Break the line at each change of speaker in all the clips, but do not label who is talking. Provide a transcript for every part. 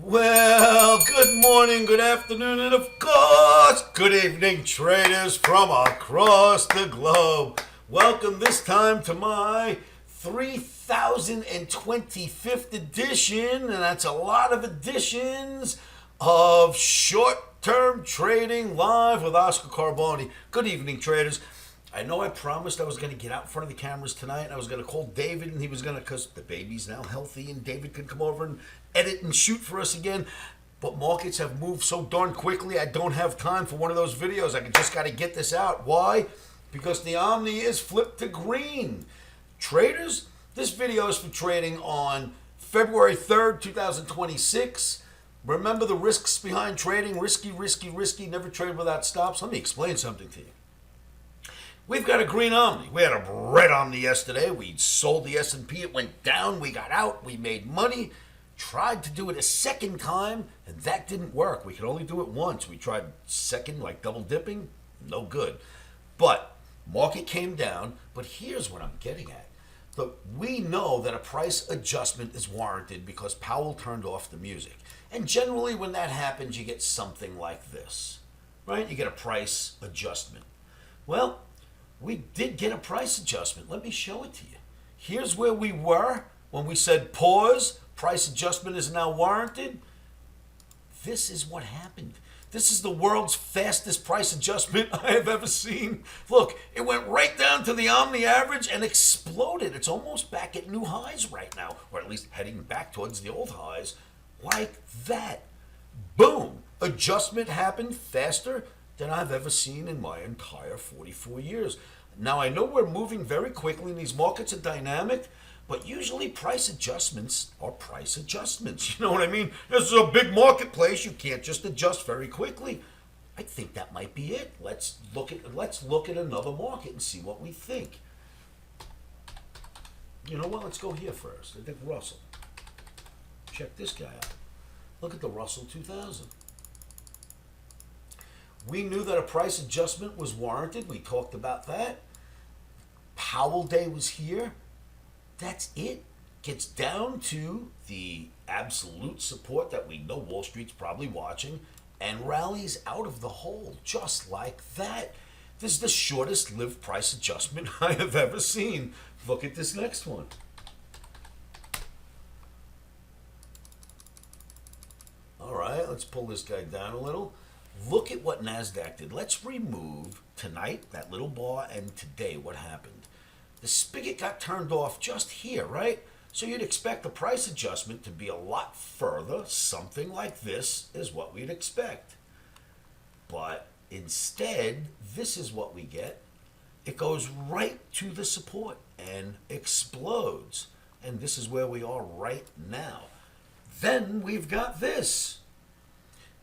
Well, good morning, good afternoon, and of course, good evening, traders from across the globe. Welcome this time to my 3025th edition, and that's a lot of editions of short term trading live with Oscar Carboni. Good evening, traders. I know I promised I was going to get out in front of the cameras tonight. I was going to call David, and he was going to, because the baby's now healthy, and David could come over and edit and shoot for us again. But markets have moved so darn quickly, I don't have time for one of those videos. I just got to get this out. Why? Because the Omni is flipped to green. Traders, this video is for trading on February 3rd, 2026. Remember the risks behind trading. Risky, risky, risky. Never trade without stops. Let me explain something to you. We've got a green Omni. We had a red Omni yesterday. We sold the S&P. It went down. We got out. We made money. Tried to do it a second time, and that didn't work. We could only do it once. We tried second, like double dipping. No good. But market came down. But here's what I'm getting at. Look, we know that a price adjustment is warranted because Powell turned off the music. And generally when that happens, you get something like this. Right? You get a price adjustment. Well, we did get a price adjustment. Let me show it to you. Here's where we were when we said pause, price adjustment is now warranted. This is what happened. This is the world's fastest price adjustment I have ever seen. Look, it went right down to the Omni average and exploded. It's almost back at new highs right now, or at least heading back towards the old highs, like that. Boom! Adjustment happened faster than I've ever seen in my entire 44 years. Now, I know we're moving very quickly and these markets are dynamic, but usually price adjustments are price adjustments. You know what I mean? This is a big marketplace. You can't just adjust very quickly. I think that might be it. Let's look at another market and see what we think. You know what? Let's go here first. I think Russell. Check this guy out. Look at the Russell 2000. We knew that a price adjustment was warranted. We talked about that. Powell Day was here. That's it. Gets down to the absolute support that we know Wall Street's probably watching and rallies out of the hole just like that. This is the shortest lived price adjustment I have ever seen. Look at this next one. All right, let's pull this guy down a little. Look at what NASDAQ did. Let's remove tonight, that little bar, and today what happened. The spigot got turned off just here, right? So you'd expect the price adjustment to be a lot further. Something like this is what we'd expect. But instead, this is what we get. It goes right to the support and explodes. And this is where we are right now. Then we've got this.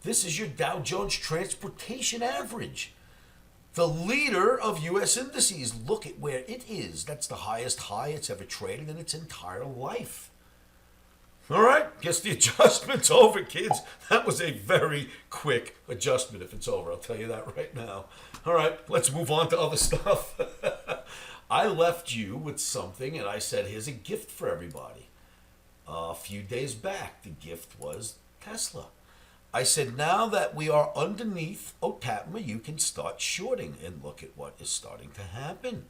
This is your Dow Jones Transportation Average. The leader of U.S. indices. Look at where it is. That's the highest high it's ever traded in its entire life. All right, guess the adjustment's over, kids. That was a very quick adjustment if it's over. I'll tell you that right now. All right, let's move on to other stuff. I left you with something, and I said, here's a gift for everybody. A few days back, the gift was Tesla. I said, now that we are underneath OTAPMA, you can start shorting. And look at what is starting to happen.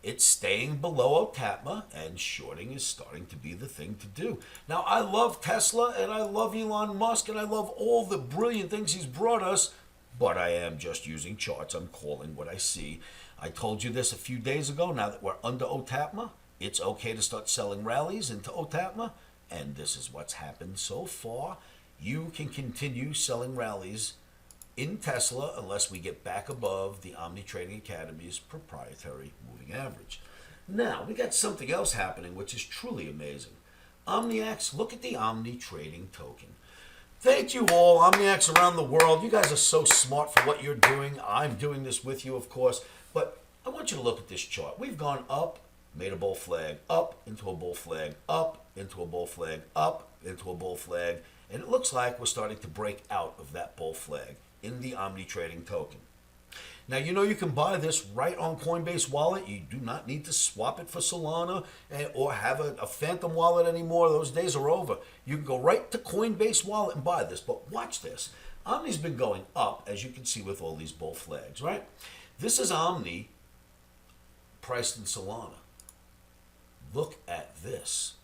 It's staying below OTAPMA, and shorting is starting to be the thing to do. Now, I love Tesla, and I love Elon Musk, and I love all the brilliant things he's brought us, but I am just using charts. I'm calling what I see. I told you this a few days ago. Now that we're under OTAPMA, it's okay to start selling rallies into OTAPMA, and this is what's happened so far. You can continue selling rallies in Tesla unless we get back above the Omni Trading Academy's proprietary moving average. Now, we got something else happening which is truly amazing. Omniacs, look at the Omni Trading token. Thank you all, Omniacs around the world. You guys are so smart for what you're doing. I'm doing this with you, of course. But I want you to look at this chart. We've gone up, made a bull flag, up into a bull flag, up into a bull flag, up into a bull flag. And it looks like we're starting to break out of that bull flag in the Omni Trading token. Now, you know you can buy this right on Coinbase Wallet. You do not need to swap it for Solana or have a Phantom wallet anymore. Those days are over. You can go right to Coinbase Wallet and buy this. But watch this. Omni's been going up, as you can see with all these bull flags, right? This is Omni priced in Solana. Look at this.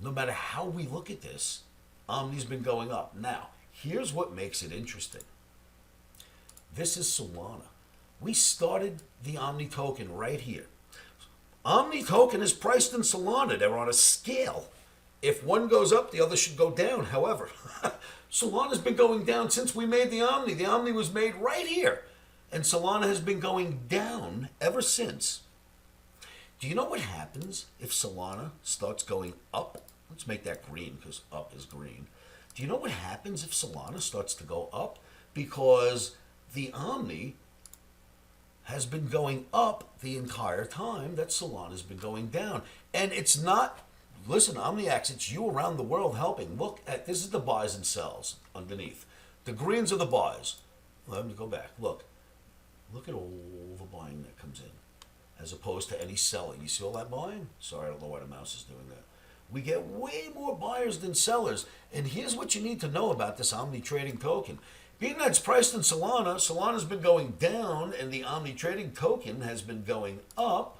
No matter how we look at this, Omni's been going up. Now, here's what makes it interesting. This is Solana. We started the Omni token right here. Omni token is priced in Solana. They're on a scale. If one goes up, the other should go down. However, Solana's been going down since we made the Omni. The Omni was made right here. And Solana has been going down ever since. Do you know what happens if Solana starts going up? Let's make that green because up is green. Do you know what happens if Solana starts to go up? Because the Omni has been going up the entire time that Solana's been going down. And it's not, listen, OmniX, it's you around the world helping. Look at, this is the buys and sells underneath. The greens are the buys. Let me go back. Look at all the buying that comes in as opposed to any selling. You see all that buying? Sorry, I don't know why the mouse is doing that. We get way more buyers than sellers. And here's what you need to know about this Omni trading token. Being that it's priced in Solana, Solana's been going down and the Omni trading token has been going up.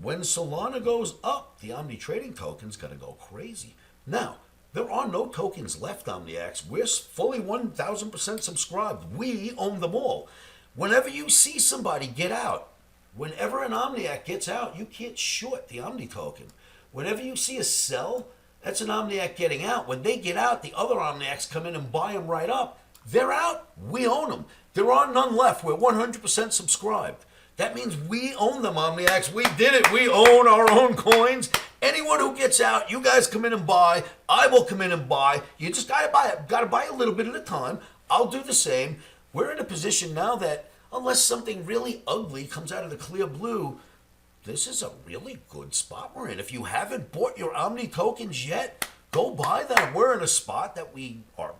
When Solana goes up, the Omni trading token's going to go crazy. Now, there are no tokens left, OmniX. We're fully 1,000% subscribed. We own them all. Whenever you see somebody get out, whenever an OmniX gets out, you can't short the Omni token. Whenever you see a sell, that's an OmniX getting out. When they get out, the other OmniX come in and buy them right up. They're out. We own them. There are none left. We're 100% subscribed. That means we own them, OmniX. We did it. We own our own coins. Anyone who gets out, you guys come in and buy. I will come in and buy. You just gotta buy it. Gotta buy a little bit at a time. I'll do the same. We're in a position now that unless something really ugly comes out of the clear blue, this is a really good spot we're in. If you haven't bought your Omni tokens yet, go buy them. We're in a spot that we are,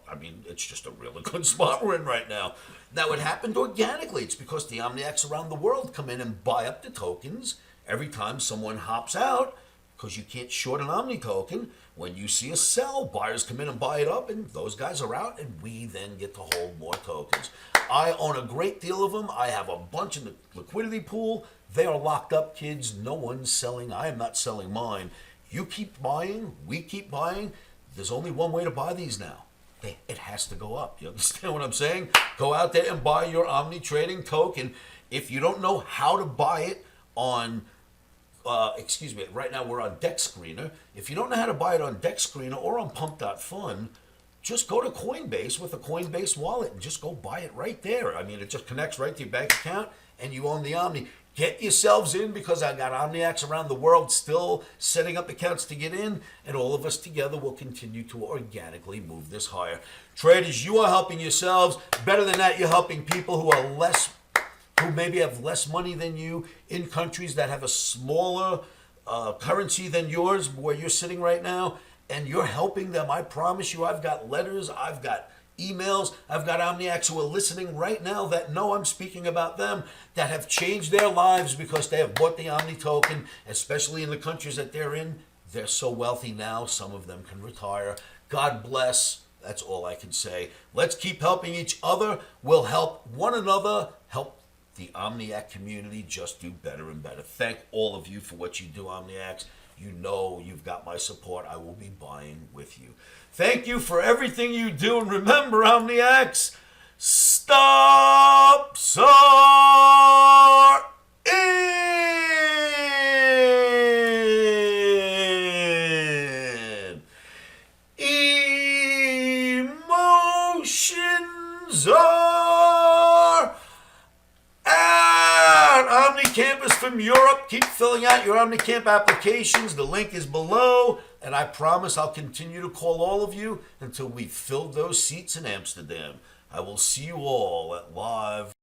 it's just a really good spot we're in right now. Now, it happened organically. It's because the OmniX around the world come in and buy up the tokens every time someone hops out, because you can't short an Omni token. When you see a sell, buyers come in and buy it up, and those guys are out, and we then get to hold more tokens. I own a great deal of them. I have a bunch in the liquidity pool. They are locked up, kids. No one's selling. I am not selling mine. You keep buying. We keep buying. There's only one way to buy these now. It has to go up. You understand what I'm saying? Go out there and buy your Omni trading token. If you don't know how to buy it on, right now we're on Dex Screener. If you don't know how to buy it on Dex Screener or on Pump.Fun, just go to Coinbase with a Coinbase wallet and just go buy it right there. It just connects right to your bank account and you own the Omni. Get yourselves in because I got OmniX around the world still setting up accounts to get in, and all of us together will continue to organically move this higher. Traders, you are helping yourselves. Better than that, you're helping people who maybe have less money than you in countries that have a smaller currency than yours, where you're sitting right now, and you're helping them. I promise you, I've got letters, I've got emails, I've got OmniX who are listening right now that know I'm speaking about them, that have changed their lives because they have bought the Omni token, especially in the countries that they're in. They're so wealthy now, some of them can retire. God bless. That's all I can say. Let's keep helping each other. We'll help one another, help the OmniX community just do better and better. Thank all of you for what you do, OmniX. You know you've got my support. I will be buying with you. Thank you for everything you do. And remember, OmniX, stop in. Emotions are out. OmniCamp is from Europe. Keep filling out your OmniCamp applications. The link is below. And I promise I'll continue to call all of you until we've filled those seats in Amsterdam. I will see you all at live.